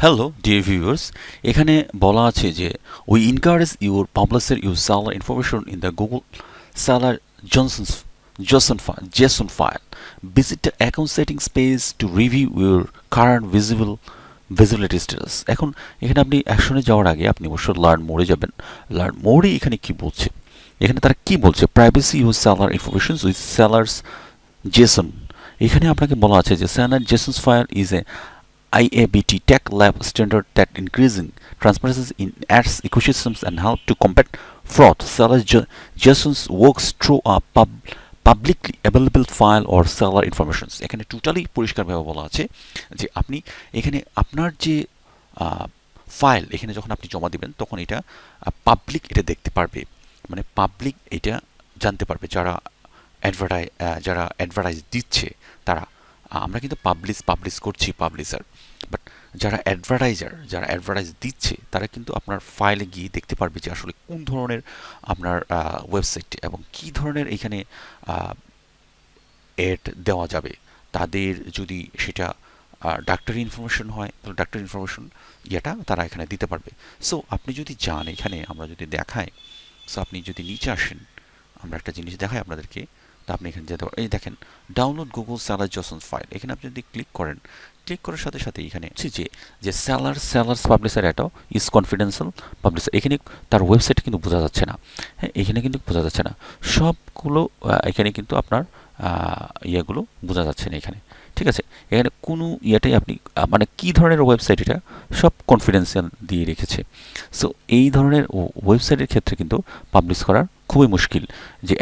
Hello dear viewers, এখানে বলা আছে যে we encourage your publisher use seller information in the Google seller Johnsons JSON file. Visit the account settings page to review your current visibility status. এখন এখানে আপনি অ্যাকশনে যাওয়ার আগে আপনি অবশ্যই লার্ন মোডে যাবেন। লার্ন মোডে এখানে কি বলছে, এখানে তারা কি বলছে, privacy use seller information with sellers JSON. এখানে আপনাকে বলা আছে যে seller JSONs file is a IABT Tech Lab standard that increasing transparency in ads ecosystems and help to combat fraud. Sellers.json works through a publicly available file or seller information. এখানে totally পরিষ্কারভাবে বলা আছে যে আপনি এখানে আপনার যে file এখানে যখন আপনি জমা দিবেন তখন এটা পাবলিক এটা দেখতে পারবে, মানে পাবলিক এটা জানতে পারবে যারা অ্যাডভার্টাইজ দিচ্ছে তারা। আমরা কিন্তু পাবলিশ করছি পাবলিশার, বাট যারা অ্যাডভার্টাইজ দিচ্ছে তারা কিন্তু আপনার ফাইলে গিয়ে দেখতে পারবে যে আসলে কোন ধরনের আপনার ওয়েবসাইট এবং কি ধরনের এখানে এড দেওয়া যাবে। তাদের যদি সেটা ডাক্তারি ইনফরমেশন হয় তাহলে ডাক্তারি ইনফরমেশন ইয়েটা তারা এখানে দিতে পারবে। সো আপনি যদি যান, এখানে আমরা যদি দেখাই, সো আপনি যদি নিচে আসেন, আমরা একটা জিনিস দেখাই আপনাদেরকে, তা আপনি এখানে যেতে পারেন। এই দেখেন ডাউনলোড গুগল সেলার জসন্স ফাইল, এখানে আপনি যদি ক্লিক করেন, ক্লিক করার সাথে সাথে এখানে হচ্ছে যে সেলার্স পাবলিশার এটাও ইজ কনফিডেন্সিয়াল পাবলিশার। এখানে তার ওয়েবসাইট কিন্তু বোঝা যাচ্ছে না, হ্যাঁ এখানে কিন্তু বোঝা যাচ্ছে না সবগুলো, এখানে কিন্তু আপনার ইয়েগুলো বোঝা যাচ্ছে না এখানে, ঠিক আছে। এখানে কোনো ইয়েটাই আপনি মানে কী ধরনের ওয়েবসাইট এটা সব কনফিডেন্সিয়াল দিয়ে রেখেছে। সো এই ধরনের ওয়েবসাইটের ক্ষেত্রে কিন্তু পাবলিশ করা খুবই মুশকিল। যে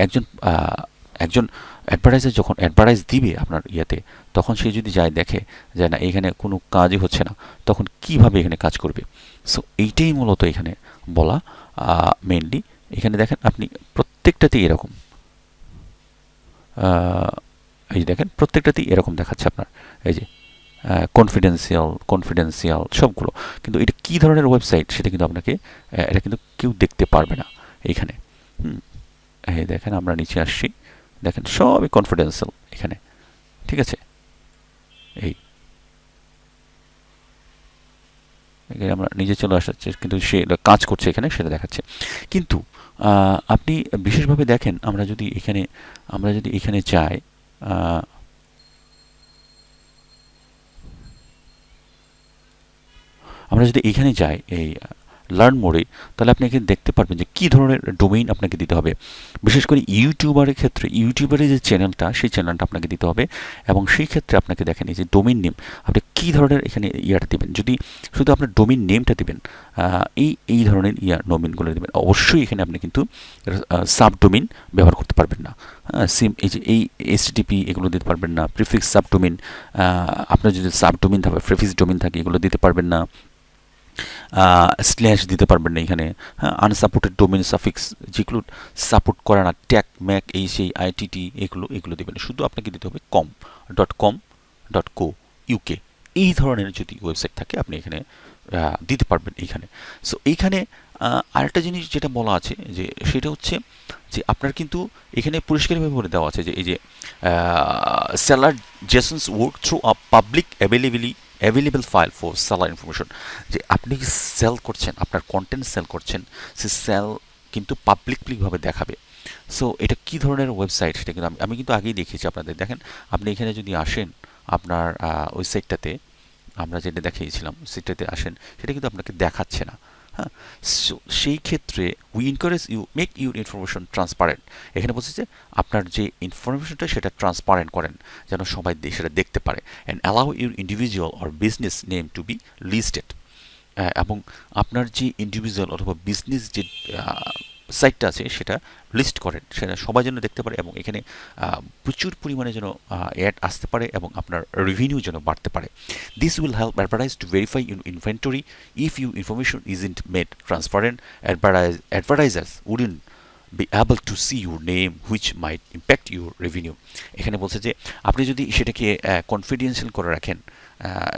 একজন অ্যাডভার্টাইজার যখন অ্যাডভার্টাইজ দিবে আপনার ইয়েতে, তখন সে যদি যায় দেখে যে না এখানে কোনো কাজই হচ্ছে না, তখন কিভাবে এখানে কাজ করবে। সো এইটাই মূলত এখানে বলা মেইনলি। এখানে দেখেন আপনি প্রত্যেকটাতেই এরকম, এই যে দেখেন প্রত্যেকটাতেই এরকম দেখাচ্ছে আপনার, এই যে কনফিডেন্সিয়াল সবগুলো। কিন্তু এটা কী ধরনের ওয়েবসাইট সেটা কিন্তু আপনাকে এটা কিন্তু কেউ দেখতে পারবে না এইখানে। এই দেখেন আমরা নিচে আসছি, দেখেন সবই কনফিডেন্সিয়াল এখানে, ঠিক আছে। এই এখানে আমরা নিজে চলে আসাচ্ছি, কিন্তু সে কাজ করছে এখানে সেটা দেখাচ্ছে। কিন্তু আপনি বিশেষভাবে দেখেন, আমরা যদি এখানে যাই, এই লার্ন মোডে, তাহলে আপনি এখানে দেখতে পারবেন যে কী ধরনের ডোমেইন আপনাকে দিতে হবে। বিশেষ করে ইউটিউবারের ক্ষেত্রে ইউটিউবারের যে চ্যানেলটা, সেই চ্যানেলটা আপনাকে দিতে হবে। এবং সেই ক্ষেত্রে আপনাকে দেখেন এই যে ডোমেইন নেম, আপনি কী ধরনের এখানে ইয়াটা দেবেন। যদি শুধু আপনার ডোমেইন নেমটা দেবেন, এই ধরনের ডোমেইনগুলো দেবেন। অবশ্যই এখানে আপনি কিন্তু সাবডোমেইন ব্যবহার করতে পারবেন না। এই যে এই এইচটিটিপি এগুলো দিতে পারবেন না। প্রিফিক্স সাবডোমেইন, আপনার যদি সাবডোমেইন থাকে, প্রিফিক্স ডোমেইন থাকে, এগুলো দিতে পারবেন না। স্ল্যাশ দিতে পারবেন না এখানে। হ্যাঁ, আনসাপোর্টেড ডোমেন সাফিক্স যেগুলো সাপোর্ট করে না, ট্যাগ ম্যাক এই সেই আইটিটি এগুলো দেবেন। শুধু আপনাকে দিতে হবে com.co.uk। এই ধরনের যদি ওয়েবসাইট থাকে আপনি এখানে দিতে পারবেন এইখানে। সো এইখানে আরেকটা জিনিস যেটা বলা আছে যে সেটা হচ্ছে যে আপনার কিন্তু এখানে পরিষ্কারভাবে বলে দেওয়া আছে যে এই যে seller JSONs work through a public available file for seller information. যে আপনি সেল করছেন, আপনার কন্টেন্ট সেল করছেন, সে সেল কিন্তু পাবলিকলিভাবে দেখাবে। সো এটা কী ধরনের ওয়েবসাইট সেটা কিন্তু আমি কিন্তু আগেই দেখিয়েছি আপনাদের। দেখেন আপনি এখানে যদি আসেন, আপনার ওই সাইটটাতে আমরা যেটা দেখিয়েছিলাম সেটাতে আসেন, সেটা কিন্তু আপনাকে দেখাচ্ছে না। হ্যাঁ, সেই ক্ষেত্রে we encourage you make your information transparent. এখানে বলছে যে আপনার যে ইনফরমেশনটা সেটা ট্রান্সপারেন্ট করেন, যেন সবাই সেটা দেখতে পারে। And allow your individual or business name to be listed. এবং আপনার যে ইন্ডিভিজুয়াল অথবা বিজনেস যে সাইটটা আছে সেটা লিস্ট করেন, সেটা সবাই যেন দেখতে পারে এবং এখানে প্রচুর পরিমাণে যেন অ্যাড আসতে পারে এবং আপনার রেভিনিউ যেন বাড়তে পারে। This will help advertise to verify your inventory if you information isn't made transparent. Advertisers wouldn't be able to see your name which might impact your revenue। এখানে বলছে যে আপনি যদি সেটাকে কনফিডেন্সিয়াল করে রাখেন,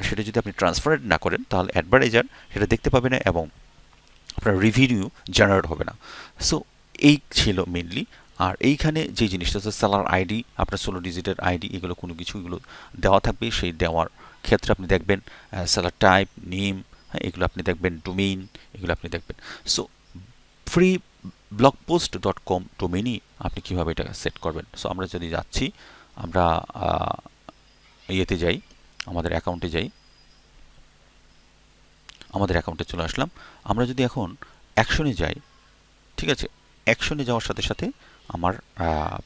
সেটা যদি আপনি ট্রান্সপারেন্ট না করেন, তাহলে অ্যাডভার্টাইজার সেটা দেখতে পাবে না এবং আপনার রেভিনিউ জেনারেট হবে না। সো এই ছিল মেনলি। আর এইখানে যে জিনিসটা হচ্ছে সেলার আইডি, আপনার 16 ডিজিটের আইডি, এগুলো কোনো কিছু এগুলো দেওয়া থাকবে। সেই দেওয়ার ক্ষেত্রে আপনি দেখবেন সেলার টাইপ, নেম, হ্যাঁ, এগুলো আপনি দেখবেন, ডোমেইন, এগুলো আপনি দেখবেন। সো ফ্রি blogpost.com ডোমেইনই আপনি কিভাবে এটা সেট করবেন। সো আমরা যদি যাচ্ছি, আমরা ইয়েতে যাই, আমাদের অ্যাকাউন্টে যাই, আমাদের অ্যাকাউন্টে চলে আসলাম। আমরা যদি এখন অ্যাকশনে যাই, ঠিক আছে, অ্যাকশনে যাওয়ার সাথে সাথে আমার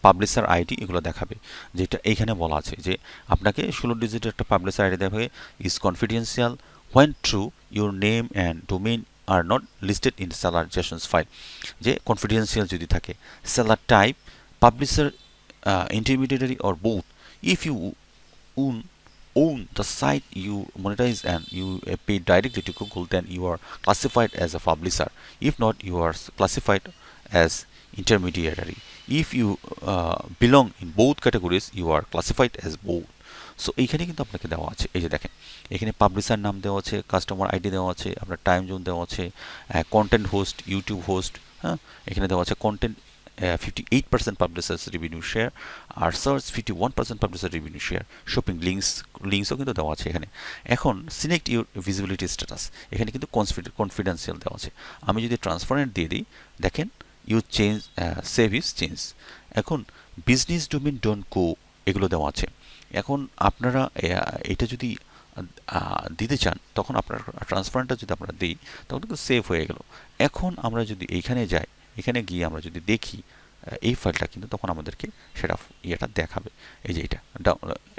পাবলিশার আইডি এগুলো দেখাবে, যেটা এইখানে বলা আছে যে আপনাকে 16 ডিজিটের একটা পাবলিশার আইডি দেখাবে, is confidential when true your name and domain are not listed in Sellers.json file, যে কনফিডেন্সিয়াল যদি থাকে। Seller type, publisher, intermediary or both. If you own own the site you monetize and you pay directly to Google, then you are classified as a publisher. If not, you are classified as intermediary. If you belong in both categories, you are classified as both. So এইখানে কিন্তু আপনাকে দেওয়া আছে, এই যে দেখেন এখানে publisher নাম দেওয়া আছে, কাস্টমার আইডি দেওয়া আছে, আপনার টাইম জোন দেওয়া আছে, কন্টেন্ট হোস্ট, ইউটিউব হোস্ট, হ্যাঁ, এখানে দেওয়া আছে কন্টেন্ট 58% publishers revenue share, আর search 51% publisher revenue share, shopping লিঙ্কসও কিন্তু দেওয়া আছে এখানে। এখন সিলেক্ট ইউর ভিজিবিলিটি স্ট্যাটাস, এখানে কিন্তু কনফিডেন্সিয়াল দেওয়া আছে। আমি যদি ট্রান্সপারেন্ট দিয়ে দিই, দেখেন you change, save is change. এখন বিজনেস ডোমেইন ডন্ট গো, এগুলো দেওয়া আছে। এখন আপনারা এটা যদি দিতে চান, তখন আপনার ট্রান্সপারেন্টটা যদি আমরা দিই, তখন কিন্তু সেভ হয়ে গেল। এখন আমরা যদি এইখানে যাই, এখানে গিয়ে আমরা যদি দেখি এই ফাইলটা, কিন্তু তখন আমাদেরকে সেটা ইয়েটা দেখাবে। এই যে এটা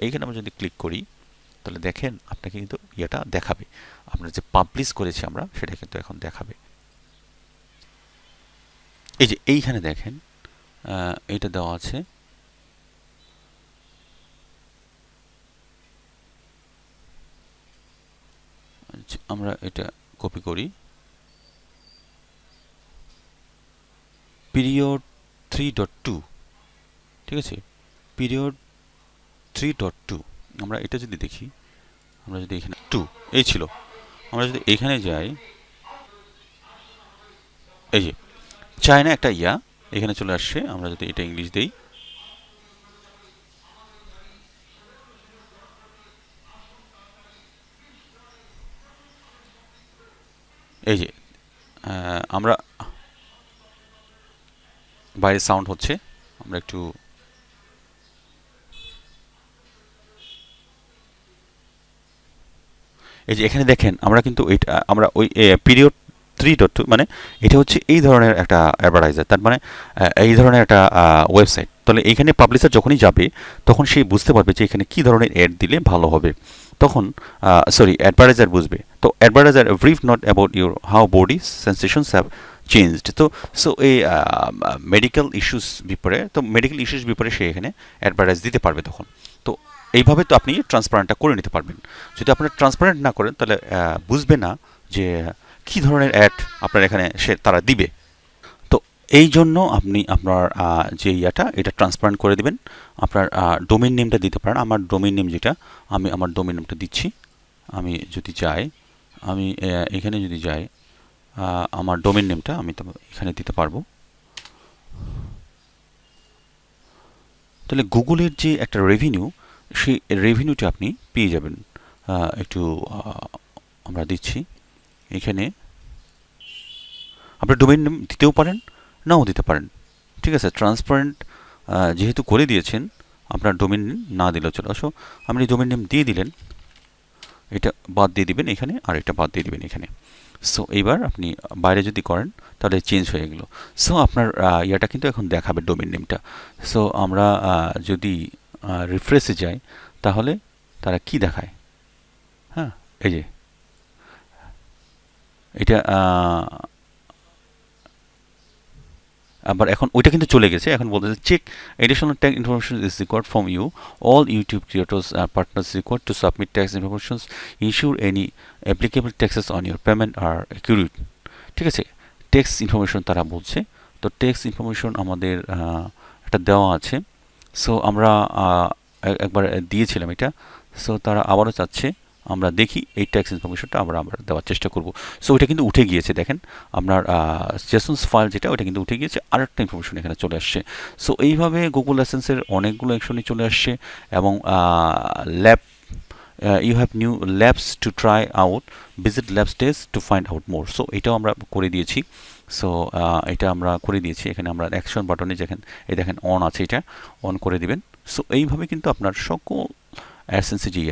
এইখানে আমরা যদি ক্লিক করি, তাহলে দেখেন আপনাকে কিন্তু ইয়েটা দেখাবে, আমরা যে পাবলিশ করেছি আমরা সেটা কিন্তু এখন দেখাবে। এই যে এইখানে দেখেন এইটা দেওয়া আছে, আমরা এটা কপি করি, পিরিয়ড 3.2, ঠিক আছে, পিরিয়ড 3.2। আমরা এটা যদি দেখি, আমরা যদি এখানে 2 এই ছিল, আমরা যদি এখানে যাই, এই যে চায়না একটা ইয়া এখানে চলে আসছে। আমরা যদি এটা ইংলিশ দেই, এই যে আমরা বাইরে সাউন্ড হচ্ছে, আমরা একটু এই যে এখানে দেখেন আমরা কিন্তু এটা আমরা ওই পিরিয়ড 3.2, মানে এটা হচ্ছে এই ধরনের একটা অ্যাডভার্টাইজার, তার মানে এই ধরনের একটা ওয়েবসাইট। তাহলে এইখানে পাবলিশার যখনই যাবে, তখন সে বুঝতে পারবে যে এখানে কী ধরনের অ্যাড দিলে ভালো হবে। তখন সরি, অ্যাডভার্টাইজার বুঝবে। তো advertiser brief not about your how body সেন্সেশনস have changed. তো সো এই মেডিকেল ইস্যুস ব্যাপারে, তো মেডিকেল ইস্যুস ব্যাপারে সে এখানে অ্যাডভার্টাইজ দিতে পারবে তখন। তো এইভাবে তো আপনি ট্রান্সপারেন্টটা করে নিতে পারবেন। যদি আপনারা ট্রান্সপারেন্ট না করেন, তাহলে বুঝবে না যে কী ধরনের অ্যাড আপনার এখানে তারা দিবে। তো এই জন্য আপনি আপনার যে এটা ট্রান্সপারেন্ট করে দিবেন। আপনার ডোমেইন নেমটা দিতে পারেন। আমার ডোমেইন নেম যেটা, আমি আমার ডোমেইন নেমটা দিচ্ছি। আমি যদি যাই, আমি এখানে যদি যাই, আমার ডোমেইন নেমটা আমি তো এখানে দিতে পারবো। তাহলে গুগলের যে একটা রেভিনিউ, সেই রেভিনিউটা আপনি পেয়ে যাবেন। একটু আমরা দিচ্ছি এখানে, আপনি ডোমেইন নেম দিতেও পারেন, নাও দিতে পারেন, ঠিক আছে। ট্রান্সপারেন্ট যেহেতু করে দিয়েছেন, আপনার ডোমেইন না দিলেও চলে। সো আপনি ডোমেইন নেম দিয়ে দিলেন, এটা বাদ দিয়ে দিবেন এখানে, আর এটা বাদ দিয়ে দিবেন এখানে। সো এইবার আপনি বাইরে যদি করেন, তাহলে চেঞ্জ হয়ে গেল। সো আপনার ইয়াটা কিন্তু এখন দেখাবে ডোমেইন নেমটা। সো আমরা যদি রিফ্রেশে যাই, তাহলে তারা কি দেখায়, হ্যাঁ, এই যে এটা আবার এখন ওইটা কিন্তু চলে গেছে। এখন বলতেছে check additional tax information is required from you, all YouTube creators are partners required to submit tax information, ensure any applicable taxes on your payment are accurate, ঠিক আছে। ট্যাক্স ইনফরমেশন তারা বলছে, তো ট্যাক্স ইনফরমেশন আমাদের একটা দেওয়া আছে। So আমরা একবার দিয়েছিলাম এটা। সো তারা আবারও চাচ্ছে, আমরা দেখি এই ট্যাক্স ইনফরমেশনটা আমরা দেওয়ার চেষ্টা করব। সো ওইটা কিন্তু উঠে গিয়েছে, দেখেন আপনার জেসন্স ফাইল যেটা, ওইটা কিন্তু উঠে গিয়েছে, আর একটা ইনফরমেশন এখানে চলে আসছে। সো এইভাবে গুগল অ্যাডসেন্সের অনেকগুলো অ্যাকশনই চলে আসছে, এবং lab you have new labs to try out, visit labs days to find out more. So এটাও আমরা করে দিয়েছি। সো এটা আমরা করে দিয়েছি। এখানে আমরা অ্যাকশন বাটনে দেখেন, এই দেখেন অন আছে, এটা অন করে দিবেন। সো এইভাবে কিন্তু আপনার সকল অ্যাডসেন্সে যে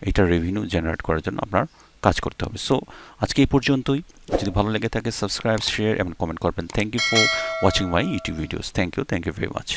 এটা রেভিনিউ জেনারেট করার জন্য আপনার কাজ করতে হবে। সো আজকে এই পর্যন্তই। যদি ভালো লেগে থাকে সাবস্ক্রাইব, শেয়ার এবং কমেন্ট করবেন। Thank you for watching my YouTube videos. Thank you very much.